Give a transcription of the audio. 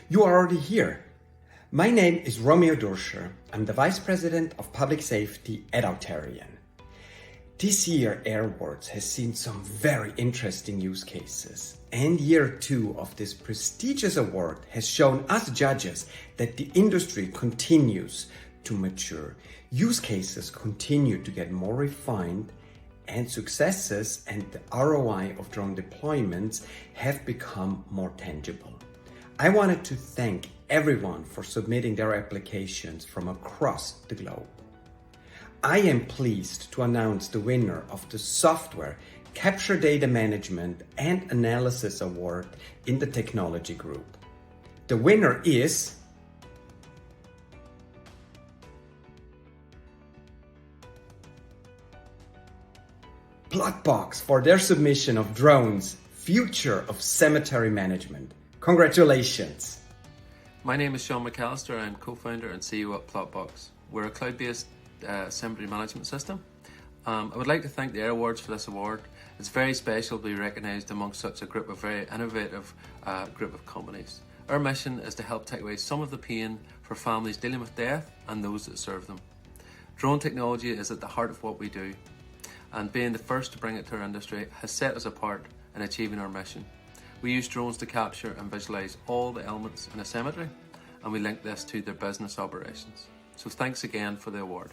You are already here. My name is Romeo Durscher. I'm the Vice President of Public Safety at Auterion. This year, Airwards has seen some very interesting use cases. And year 2 of this prestigious award has shown us judges that the industry continues to mature. Use cases continue to get more refined, and successes and the ROI of drone deployments have become more tangible. I wanted to thank everyone for submitting their applications from across the globe. I am pleased to announce the winner of the Software Capture Data Management and Analysis Award in the Technology Group. The winner is PlotBox for their submission of Drones, Future of Cemetery Management. Congratulations! My name is Sean McAllister. I'm co-founder and CEO at PlotBox. We're a cloud-based cemetery management system. I would like to thank the Airwards for this award. It's very special to be recognised amongst such a group of very innovative group of companies. Our mission is to help take away some of the pain for families dealing with death and those that serve them. Drone technology is at the heart of what we do, and being the first to bring it to our industry has set us apart in achieving our mission. We use drones to capture and visualise all the elements in a cemetery, and we link this to their business operations. So thanks again for the award.